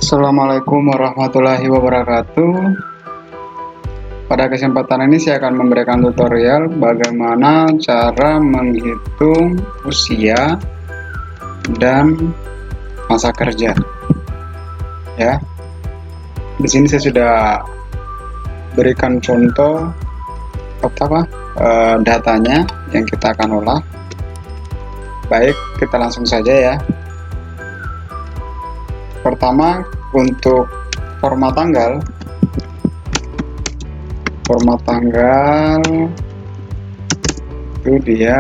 Assalamualaikum warahmatullahi wabarakatuh. Pada kesempatan ini saya akan memberikan tutorial bagaimana cara menghitung usia dan masa kerja. Ya, di sini saya sudah berikan contoh datanya yang kita akan olah. Baik, kita langsung saja ya. Pertama, untuk format tanggal itu dia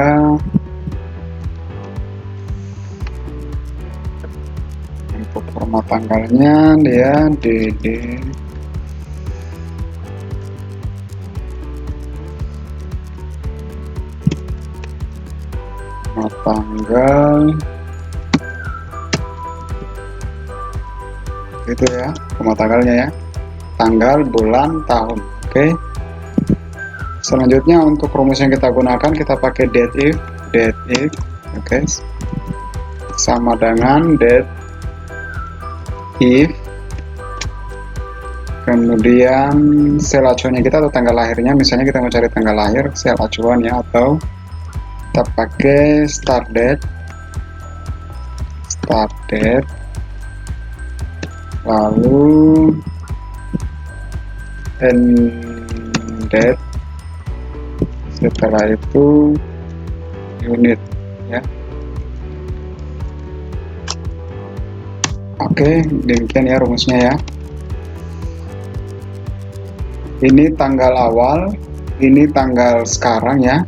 untuk format tanggalnya dia DD format tanggal itu ya, format tanggalnya ya, tanggal, bulan, tahun. Oke. Selanjutnya untuk rumus yang kita gunakan, kita pakai date if, oke, sama dengan date if, kemudian sel acuannya kita atau tanggal lahirnya, misalnya kita mau cari tanggal lahir, sel acuan ya, atau kita pakai start date, lalu end date, setelah itu unit ya. Oke, demikian ya rumusnya ya. Ini tanggal awal, ini tanggal sekarang ya,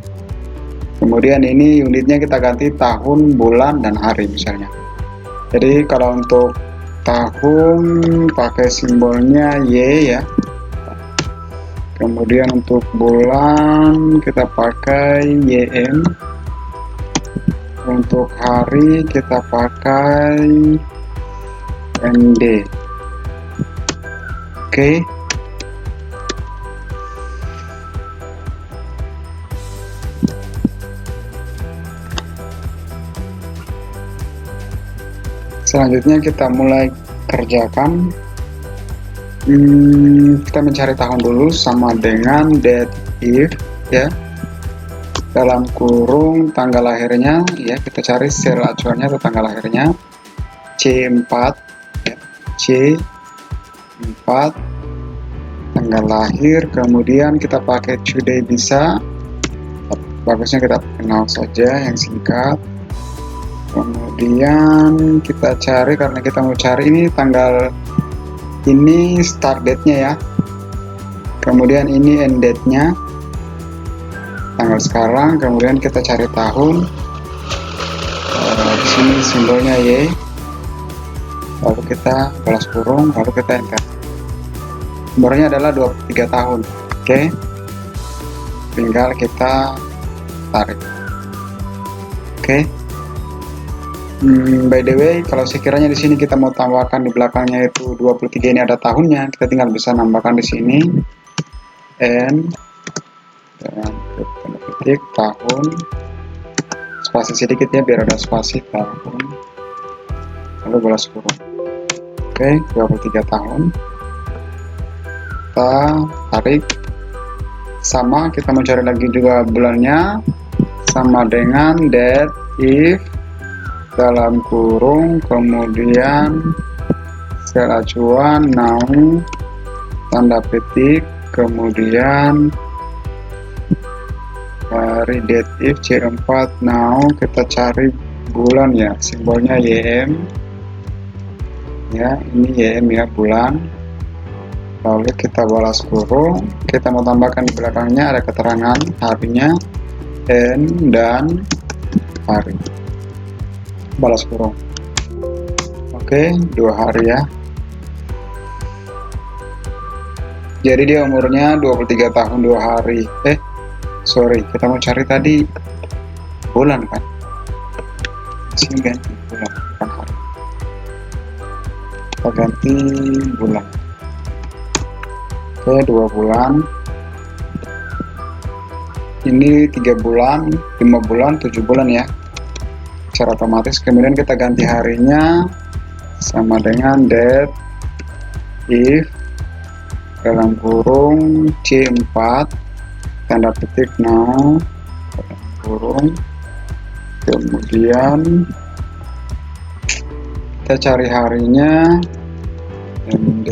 kemudian ini unitnya kita ganti tahun, bulan, dan hari misalnya. Jadi kalau untuk tahun pakai simbolnya Y ya, kemudian untuk bulan kita pakai YM, untuk hari kita pakai MD. Oke. Selanjutnya kita mulai kerjakan. Kita mencari tahun dulu, sama dengan date if ya, dalam kurung tanggal lahirnya ya, kita cari sel acuannya atau tanggal lahirnya C4 ya, C4 tanggal lahir, kemudian kita pakai today bisa, bagusnya kita kenal saja yang singkat. Kemudian kita cari, karena kita mau cari ini tanggal, ini start date-nya ya, kemudian ini end date-nya, tanggal sekarang, kemudian kita cari tahun. Di sini simbolnya Y, lalu kita balas kurung, lalu kita enter. Nomornya adalah 23 tahun. Oke, tinggal kita tarik. Oke. By the way, kalau sekiranya di sini kita mau tambahkan di belakangnya itu 23 ini ada tahunnya, kita tinggal bisa nambahkan di sini n dengan titik tahun, spasi sedikit ya biar ada spasi tahun, lalu balas kurung. Oke, 23 tahun. Kita tarik, sama kita mencari lagi juga bulannya, sama dengan date if dalam kurung, kemudian sel acuan now tanda petik, kemudian dari date if C4 now kita cari bulan ya, simbolnya YM ya, ini YM ya, bulan, lalu kita balas kurung, kita mau tambahkan di belakangnya ada keterangan harinya N dan hari, balas kurung. Oke, 2 hari ya. Jadi dia umurnya 23 tahun 2 hari. Sorry, kita mau cari tadi bulan kan? Sini ganti bulan, bukan hari. Kita ganti bulan. Oke, 2 bulan. Ini 3 bulan, 5 bulan, 7 bulan ya. secara otomatis. Kemudian kita ganti harinya sama dengan date if dalam kurung C4 tanda petik now dalam kurung, kemudian kita cari harinya MD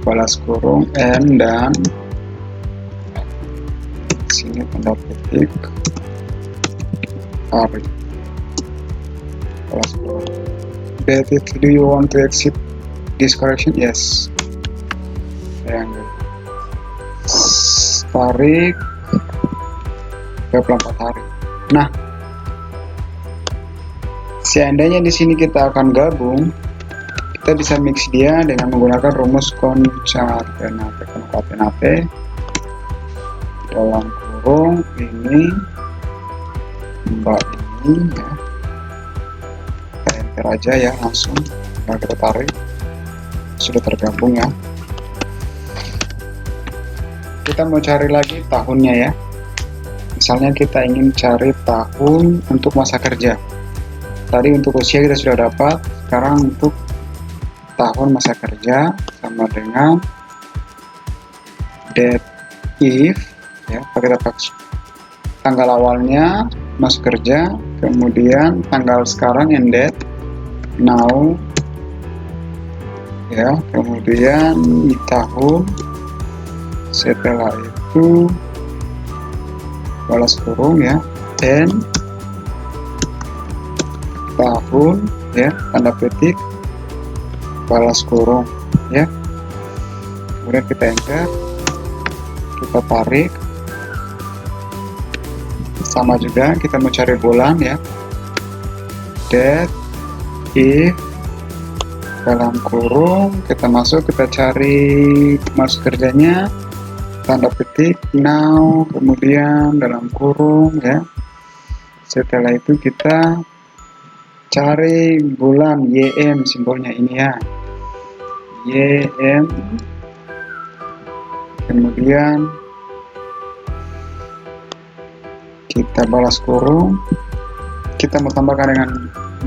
balas kurung N dan sini tanda petik hari balas kurung. Do you want to exit this correction? Yes. Tarik 24 hari. Nah, seandainya di sini kita akan gabung, kita bisa mix dia dengan menggunakan rumus concatenate dalam kurung ini mbak ini ya, kita enter aja ya langsung. Nah, kita tarik, sudah tergabung ya. Kita mau cari lagi tahunnya ya, misalnya kita ingin cari tahun untuk masa kerja. Tadi untuk usia kita sudah dapat, sekarang untuk tahun masa kerja sama dengan date if ya, kita pakai tanggal awalnya masa kerja, kemudian tanggal sekarang and date now ya, kemudian di tahun, setelah itu balas kurung ya, and tahun ya, tanda petik balas kurung ya, kemudian kita enter, kita tarik, sama juga kita mau cari bulan ya, date if dalam kurung, kita masuk, kita cari masa kerjanya, tanda petik now, kemudian dalam kurung ya, setelah itu kita cari bulan YM, simbolnya ini ya, YM, kemudian kita balas kurung, kita mau tambahkan dengan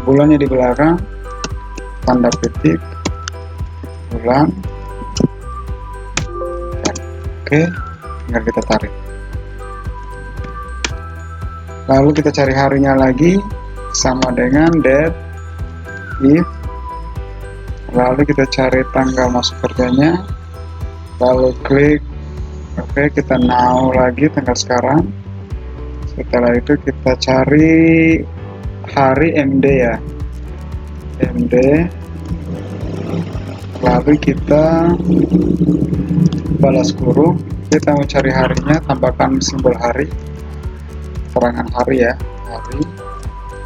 bulannya di belakang, tanda petik bulan. Oke, tinggal kita tarik. Lalu kita cari harinya lagi, sama dengan date if, lalu kita cari tanggal masuk kerjanya, lalu klik oke, kita now lagi tanggal sekarang. Setelah itu kita cari hari MD ya, MD, lalu kita balas kurung, kita mau cari harinya, tambahkan simbol hari, keterangan hari ya, hari,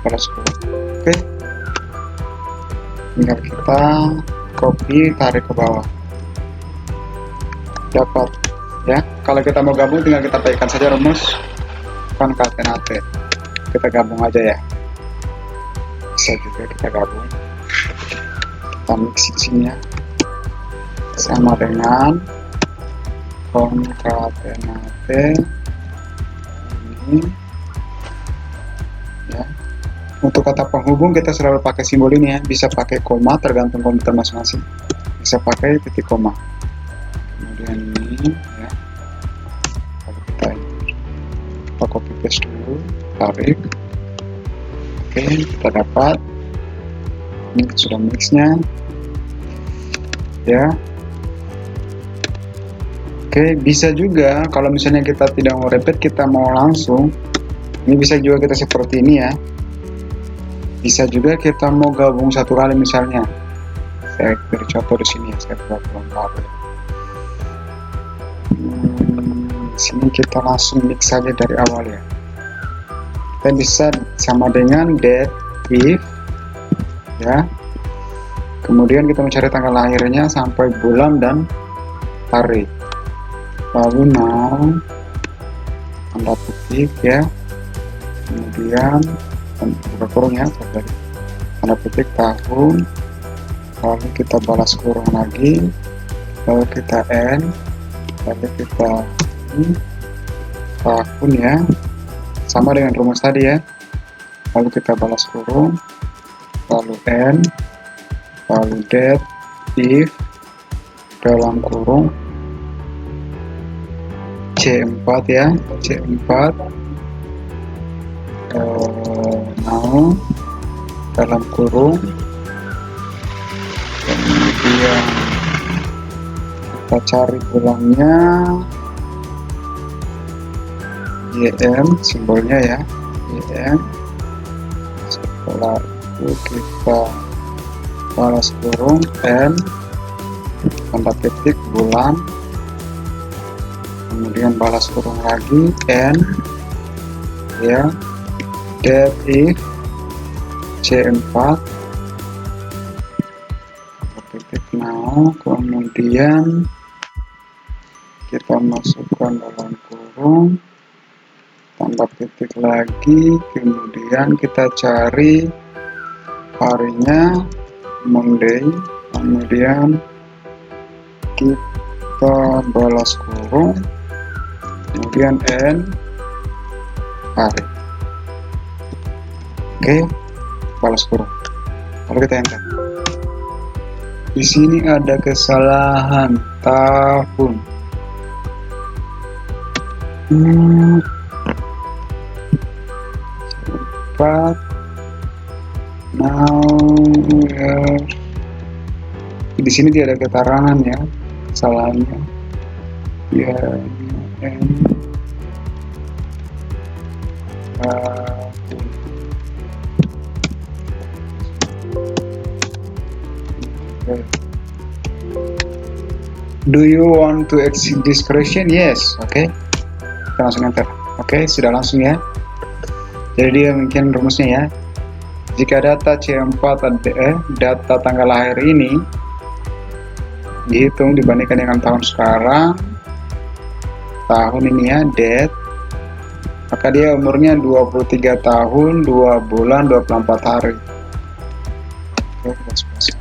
balas kurung. Oke, tinggal kita copy, tarik ke bawah, dapat ya. Kalau kita mau gabung tinggal kita pakaikan saja rumus concatenate, kita gabung aja ya, bisa juga kita gabung, kita mix isinya sama dengan concatenate ini ya. Untuk kata penghubung kita selalu pakai simbol ini ya, bisa pakai koma tergantung komputer masing-masing, bisa pakai titik koma, kemudian ini ya, kalau kita copy paste dulu, tarik, oke, kita dapat ini sudah mixnya ya. Oke, bisa juga kalau misalnya kita tidak mau repeat, kita mau langsung, ini bisa juga kita seperti ini ya, bisa juga kita mau gabung satu kali, misalnya saya beri contoh di sini ya, saya buat lengkap ya. Sini kita langsung mix saja dari awal ya, kita bisa sama dengan date if ya, kemudian kita mencari tanggal lahirnya sampai bulan dan hari, lalu now tanda petik ya, kemudian buka kurung ya, tanda petik tahun, lalu kita balas kurung lagi, lalu kita end, lalu kita tahun ya, sama dengan rumus tadi ya, lalu kita balas kurung, lalu end, lalu date if, dalam kurung C4 ya, C4 now dalam kurung, kemudian kita cari bulangnya YM simbolnya ya, YM. Setelah itu kita balas kurung N tanda titik bulan, kemudian balas kurung lagi N ya, that if C4 titik now, kemudian kita masukkan dalam kurung tambah titik lagi, kemudian kita cari harinya Monday, kemudian kita balas kurung, kemudian N hari. Oke, balas kurung, lalu kita enter. Di sini ada kesalahan tahun. Cepat now ya. Di sini tidak ada keterangan ya kesalahannya ya. Do you want to exit this question? Yes. Oke, kita langsung enter. Oke, sudah langsung ya. Jadi mungkin rumusnya ya, jika data C4 data tanggal lahir ini dihitung dibandingkan dengan tahun sekarang, tahun ini ya, date, maka dia umurnya 23 tahun 2 bulan 24 hari. Oke, kita spasi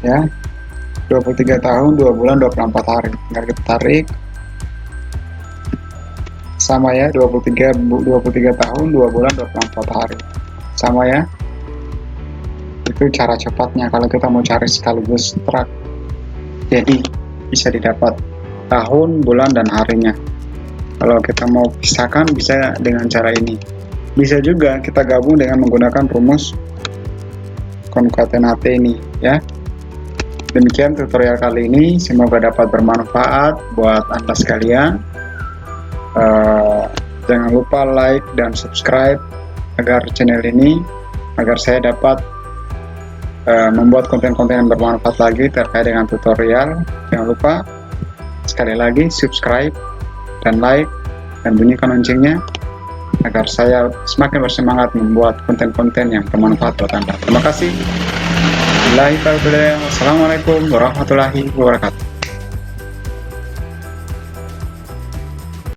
ya, 23 tahun 2 bulan 24 hari. Tinggal kita tarik sama ya, 23 tahun 2 bulan 24 hari sama ya. Itu cara cepatnya kalau kita mau cari sekaligus track, jadi bisa didapat tahun, bulan, dan harinya. Kalau kita mau pisahkan bisa dengan cara ini. Bisa juga kita gabung dengan menggunakan rumus konkatenate ini ya. Demikian tutorial kali ini, semoga dapat bermanfaat buat Anda sekalian. Jangan lupa like dan subscribe agar channel ini, agar saya dapat membuat konten-konten yang bermanfaat lagi terkait dengan tutorial. Jangan lupa sekali lagi subscribe dan like dan bunyikan loncengnya agar saya semakin bersemangat membuat konten-konten yang bermanfaat buat Anda. Terima kasih. Wassalamualaikum warahmatullahi wabarakatuh.